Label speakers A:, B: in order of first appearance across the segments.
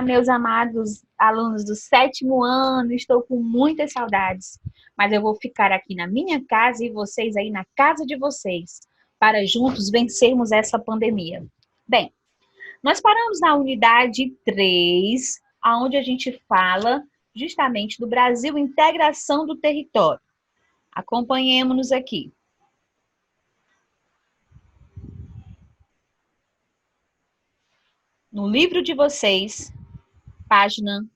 A: Olá, meus amados alunos do 7º ano, estou com muitas saudades, mas eu vou ficar aqui na minha casa e vocês aí na casa de vocês, para juntos vencermos essa pandemia. Bem, nós paramos na unidade 3, onde a gente fala justamente do Brasil Integração do Território. Acompanhemos-nos aqui. No livro de vocês, página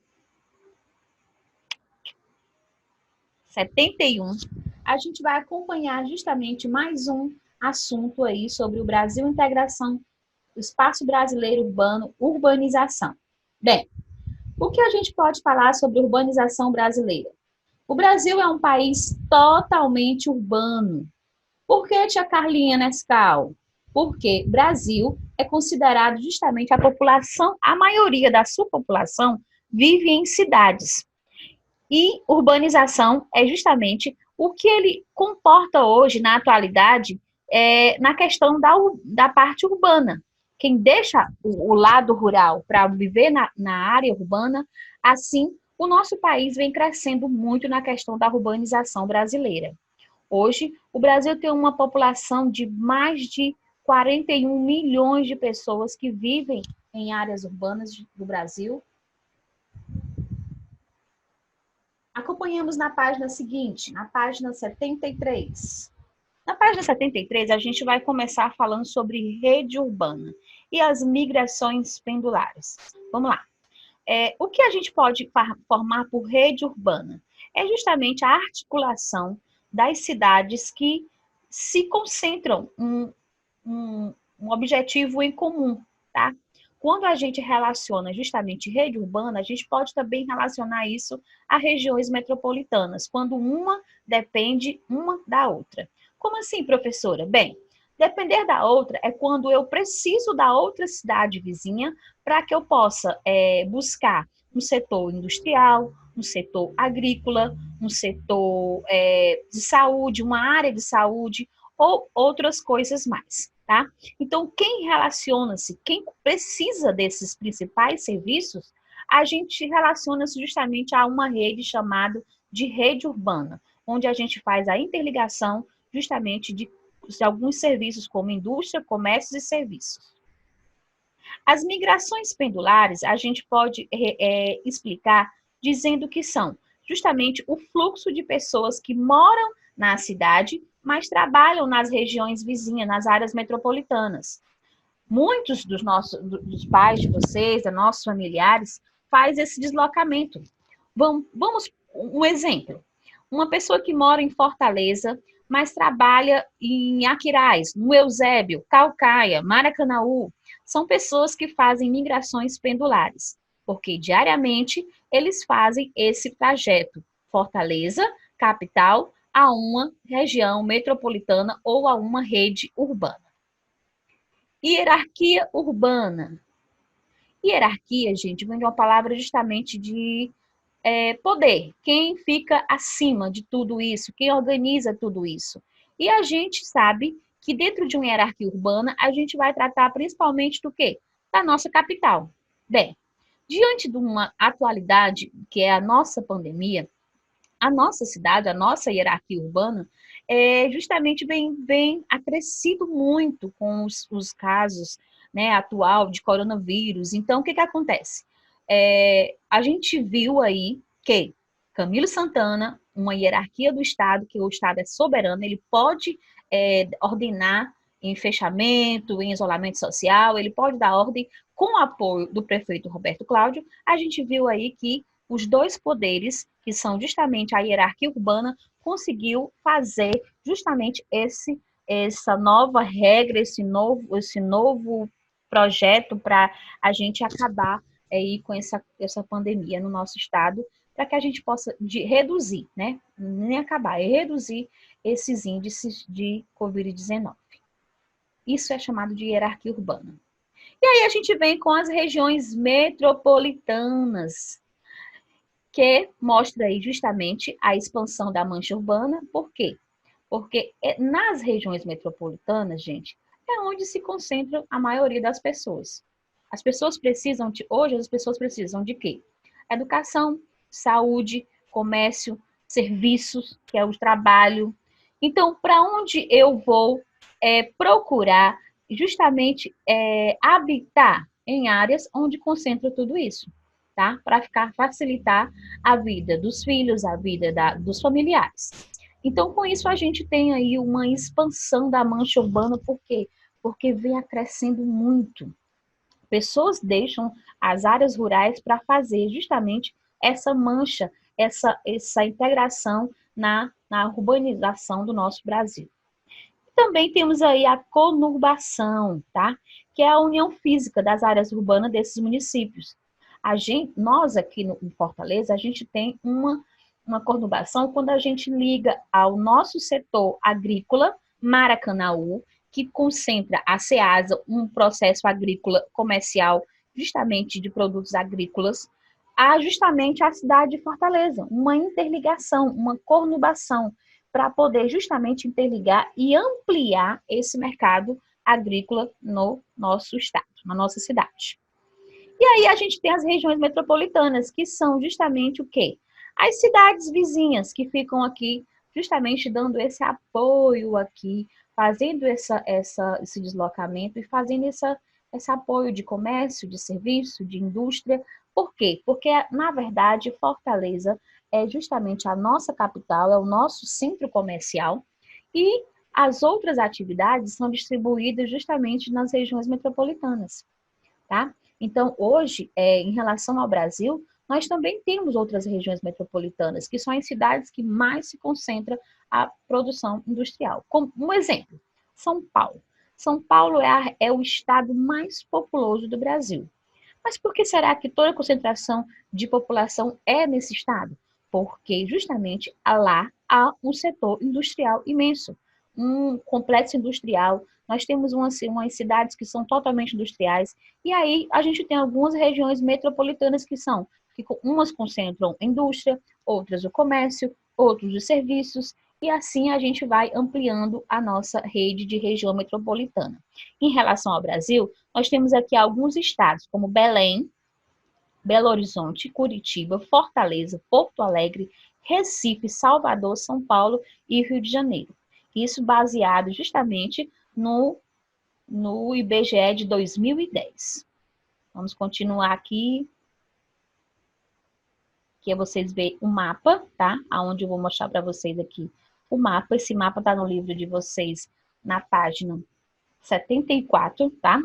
A: 71, a gente vai acompanhar justamente mais um assunto aí sobre o Brasil Integração, o Espaço Brasileiro Urbano, urbanização. Bem, o que a gente pode falar sobre urbanização brasileira? O Brasil é um país totalmente urbano. Por que, tia Carlinha Nescau? Porque Brasil é considerado justamente a população, a maioria da sua população vive em cidades. E urbanização é justamente o que ele comporta hoje, na atualidade, na questão da parte urbana. Quem deixa o lado rural para viver na área urbana, assim, o nosso país vem crescendo muito na questão da urbanização brasileira. Hoje, o Brasil tem uma população de mais de 41 milhões de pessoas que vivem em áreas urbanas do Brasil. Acompanhamos na página seguinte, na página 73. Na página 73, a gente vai começar falando sobre rede urbana e as migrações pendulares. Vamos lá. O que a gente pode formar por rede urbana? É justamente a articulação das cidades que se concentram um objetivo em comum, tá? Quando a gente relaciona justamente rede urbana, a gente pode também relacionar isso a regiões metropolitanas, quando uma depende uma da outra. Como assim, professora? Bem, depender da outra é quando eu preciso da outra cidade vizinha para que eu possa buscar um setor industrial, um setor agrícola, um setor de saúde, uma área de saúde ou outras coisas mais, tá? Então, quem relaciona-se, quem precisa desses principais serviços, a gente relaciona-se justamente a uma rede chamada de rede urbana, onde a gente faz a interligação justamente de alguns serviços como indústria, comércios e serviços. As migrações pendulares, a gente pode explicar dizendo que são justamente o fluxo de pessoas que moram na cidade, mas trabalham nas regiões vizinhas, nas áreas metropolitanas. Muitos dos pais de vocês, dos nossos familiares, faz esse deslocamento. Vamos um exemplo. Uma pessoa que mora em Fortaleza, mas trabalha em Aquiraz, no Eusébio, Caucaia, Maracanaú, são pessoas que fazem migrações pendulares, porque diariamente eles fazem esse trajeto Fortaleza, capital, a uma região metropolitana ou a uma rede urbana. Hierarquia urbana. Hierarquia, gente, vem de uma palavra justamente de poder. Quem fica acima de tudo isso? Quem organiza tudo isso? E a gente sabe que dentro de uma hierarquia urbana, a gente vai tratar principalmente do quê? Da nossa capital. Bem, diante de uma atualidade que é a nossa pandemia, a nossa cidade, a nossa hierarquia urbana, justamente vem acrescido muito com os casos, né, atual de coronavírus. Então, o que acontece? A gente viu aí que Camilo Santana, uma hierarquia do Estado, que o Estado é soberano, ele pode ordenar em fechamento, em isolamento social, ele pode dar ordem com o apoio do prefeito Roberto Cláudio. A gente viu aí que os dois poderes, que são justamente a hierarquia urbana, conseguiu fazer justamente essa nova regra, esse novo projeto para a gente acabar aí com essa pandemia no nosso estado, para que a gente possa reduzir, né? Nem acabar, reduzir esses índices de Covid-19. Isso é chamado de hierarquia urbana. E aí a gente vem com as regiões metropolitanas, que mostra aí justamente a expansão da mancha urbana. Por quê? Porque nas regiões metropolitanas, gente, é onde se concentra a maioria das pessoas. Hoje as pessoas precisam de quê? Educação, saúde, comércio, serviços, que é o trabalho. Então, para onde eu vou procurar justamente habitar em áreas onde concentra tudo isso, tá? Para facilitar a vida dos filhos, a vida dos familiares. Então, com isso, a gente tem aí uma expansão da mancha urbana, por quê? Porque vem crescendo muito. Pessoas deixam as áreas rurais para fazer justamente essa mancha, essa integração na urbanização do nosso Brasil. Também temos aí a conurbação, tá? Que é a união física das áreas urbanas desses municípios. Nós aqui em Fortaleza, a gente tem uma conurbação quando a gente liga ao nosso setor agrícola, Maracanaú, que concentra a Ceasa, um processo agrícola comercial, justamente de produtos agrícolas, a justamente a cidade de Fortaleza, uma interligação, uma conurbação, para poder justamente interligar e ampliar esse mercado agrícola no nosso estado, na nossa cidade. E aí a gente tem as regiões metropolitanas, que são justamente o quê? As cidades vizinhas que ficam aqui justamente dando esse apoio aqui, fazendo esse deslocamento e fazendo esse apoio de comércio, de serviço, de indústria. Por quê? Porque, na verdade, Fortaleza é justamente a nossa capital, é o nosso centro comercial e as outras atividades são distribuídas justamente nas regiões metropolitanas, tá? Então, hoje, em relação ao Brasil, nós também temos outras regiões metropolitanas, que são as cidades que mais se concentra a produção industrial. Como um exemplo, São Paulo. São Paulo é o estado mais populoso do Brasil. Mas por que será que toda a concentração de população é nesse estado? Porque justamente lá há um setor industrial imenso, um complexo industrial. Nós temos umas cidades que são totalmente industriais, e aí a gente tem algumas regiões metropolitanas que umas concentram indústria, outras o comércio, outros os serviços, e assim a gente vai ampliando a nossa rede de região metropolitana. Em relação ao Brasil, nós temos aqui alguns estados, como Belém, Belo Horizonte, Curitiba, Fortaleza, Porto Alegre, Recife, Salvador, São Paulo e Rio de Janeiro. Isso baseado justamente no IBGE de 2010. Vamos continuar aqui, que vocês veem o mapa, tá? Onde eu vou mostrar para vocês aqui o mapa. Esse mapa está no livro de vocês, na página 74, tá?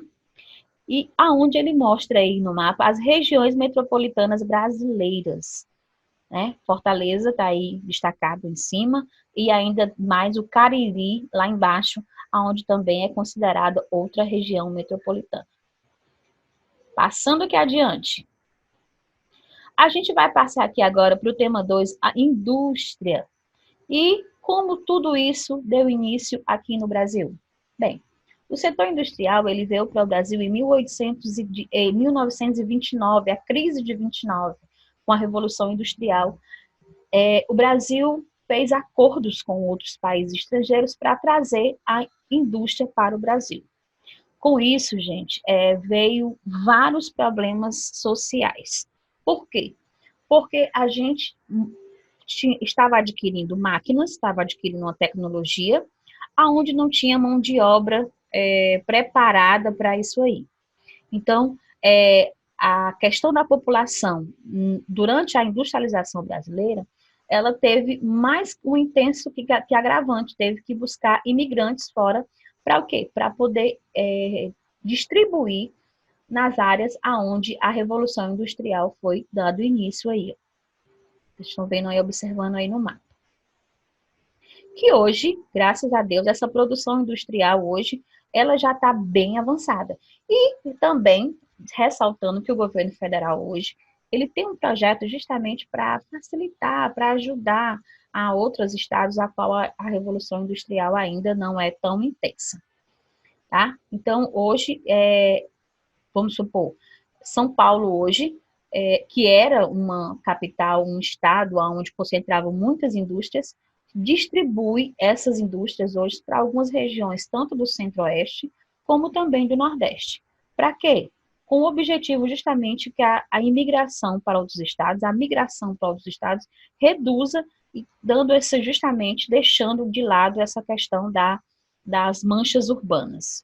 A: E aonde ele mostra aí no mapa as regiões metropolitanas brasileiras, né? Fortaleza está aí destacado em cima, e ainda mais o Cariri, lá embaixo, aonde também é considerada outra região metropolitana. Passando aqui adiante. A gente vai passar aqui agora para o tema 2, a indústria. E como tudo isso deu início aqui no Brasil? Bem, o setor industrial ele veio para o Brasil em 1929, a crise de 29, com a Revolução Industrial. O Brasil fez acordos com outros países estrangeiros para trazer a indústria para o Brasil. Com isso, gente, veio vários problemas sociais. Por quê? Porque a gente estava adquirindo máquinas, estava adquirindo uma tecnologia, aonde não tinha mão de obra preparada para isso aí. Então, a questão da população, durante a industrialização brasileira, ela teve mais um intenso que agravante, teve que buscar imigrantes fora, para o quê? Para poder distribuir nas áreas aonde a Revolução Industrial foi dado início aí. Vocês estão vendo aí, observando aí no mapa. Que hoje, graças a Deus, essa produção industrial hoje, ela já está bem avançada. E também, ressaltando que o governo federal hoje, ele tem um projeto justamente para facilitar, para ajudar a outros estados a qual a Revolução Industrial ainda não é tão intensa. Tá? Então, hoje, vamos supor, São Paulo hoje, que era uma capital, um estado onde concentravam muitas indústrias, distribui essas indústrias hoje para algumas regiões, tanto do Centro-Oeste, como também do Nordeste. Para quê? com o objetivo justamente que a imigração para outros estados, a migração para outros estados, reduza e dando esse justamente, deixando de lado essa questão das manchas urbanas.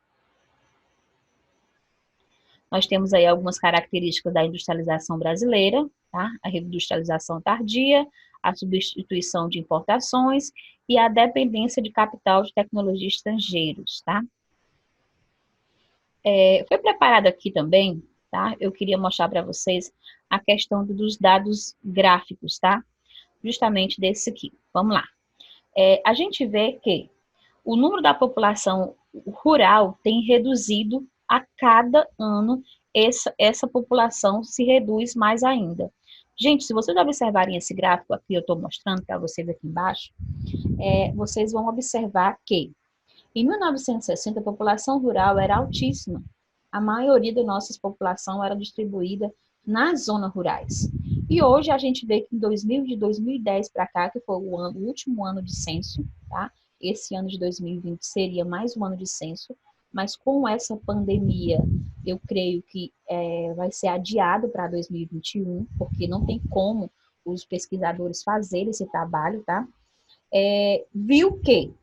A: Nós temos aí algumas características da industrialização brasileira, tá? A reindustrialização tardia, a substituição de importações e a dependência de capital de tecnologia estrangeiros, tá? Foi preparado aqui também, tá? Eu queria mostrar para vocês a questão dos dados gráficos, tá? Justamente desse aqui. Vamos lá. A gente vê que o número da população rural tem reduzido a cada ano, essa população se reduz mais ainda. Gente, se vocês observarem esse gráfico aqui, eu estou mostrando para vocês aqui embaixo, vocês vão observar que em 1960 a população rural era altíssima. A maioria da nossa população era distribuída nas zonas rurais. E hoje a gente vê que de 2010 para cá, que foi o último ano de censo, tá? Esse ano de 2020 seria mais um ano de censo, mas com essa pandemia, eu creio que vai ser adiado para 2021, porque não tem como os pesquisadores fazerem esse trabalho, tá? Viu que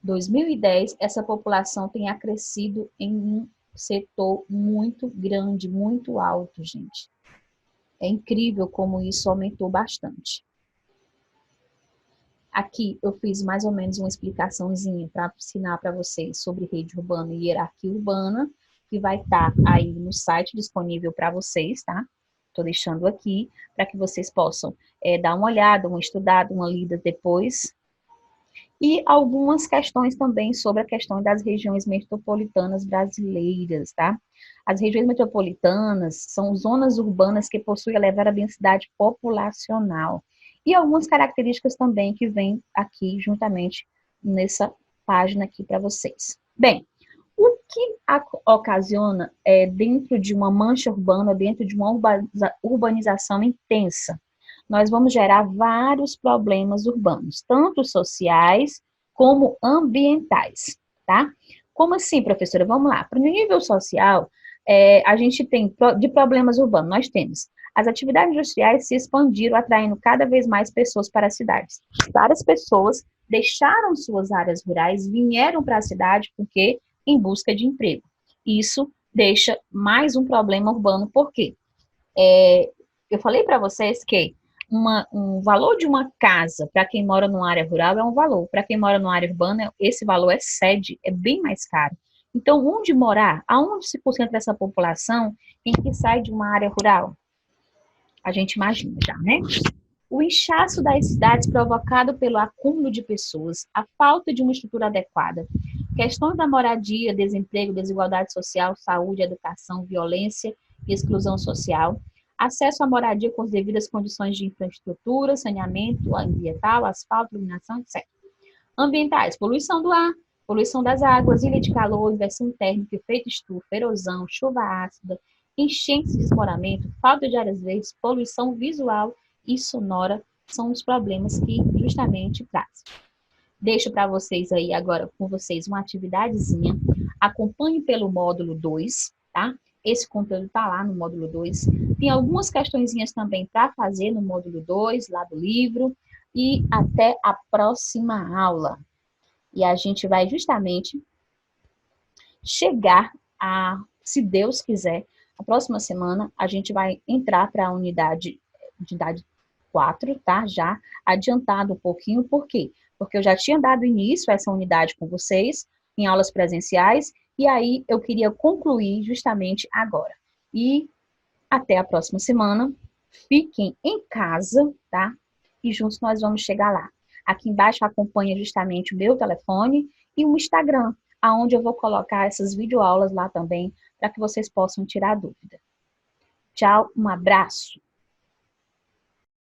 A: 2010 essa população tenha crescido em um setor muito grande, muito alto, gente. É incrível como isso aumentou bastante. Aqui eu fiz mais ou menos uma explicaçãozinha para ensinar para vocês sobre rede urbana e hierarquia urbana, que vai estar aí no site disponível para vocês, tá? Estou deixando aqui para que vocês possam dar uma olhada, uma estudada, uma lida depois. E algumas questões também sobre a questão das regiões metropolitanas brasileiras, tá? As regiões metropolitanas são zonas urbanas que possuem elevada densidade populacional. E algumas características também que vêm aqui juntamente nessa página aqui para vocês. Bem, o que ocasiona dentro de uma mancha urbana, dentro de uma urbanização intensa? Nós vamos gerar vários problemas urbanos, tanto sociais como ambientais, tá? Como assim, professora? Vamos lá. Para o nível social, a gente tem de problemas urbanos, nós temos as atividades industriais se expandiram, atraindo cada vez mais pessoas para as cidades. Várias pessoas deixaram suas áreas rurais, vieram para a cidade porque em busca de emprego. Isso deixa mais um problema urbano, por quê? Eu falei para vocês que um valor de uma casa para quem mora numa área rural é um valor, para quem mora numa área urbana, esse valor excede, é bem mais caro. Então, onde morar? Aonde se concentra essa população em que sai de uma área rural? A gente imagina já, né? O inchaço das cidades provocado pelo acúmulo de pessoas, a falta de uma estrutura adequada, questões da moradia, desemprego, desigualdade social, saúde, educação, violência e exclusão social, acesso à moradia com as devidas condições de infraestrutura, saneamento ambiental, asfalto, iluminação, etc. Ambientais, poluição do ar, poluição das águas, ilha de calor, inversão térmica, efeito estufa, erosão, chuva ácida, enchentes e desmoramento, falta de áreas verdes, poluição visual e sonora são os problemas que justamente trazem. Deixo para vocês aí agora com vocês uma atividadezinha. Acompanhe pelo módulo 2, tá? Esse conteúdo está lá no módulo 2. Tem algumas questõezinhas também para fazer no módulo 2, lá do livro. E até a próxima aula. E a gente vai justamente chegar a, se Deus quiser, a próxima semana a gente vai entrar para a unidade 4, tá? Já adiantado um pouquinho, por quê? Porque eu já tinha dado início a essa unidade com vocês, em aulas presenciais, e aí eu queria concluir justamente agora. E até a próxima semana, fiquem em casa, tá? E juntos nós vamos chegar lá. Aqui embaixo acompanha justamente o meu telefone e o Instagram, aonde eu vou colocar essas videoaulas lá também, para que vocês possam tirar dúvida. Tchau, um abraço!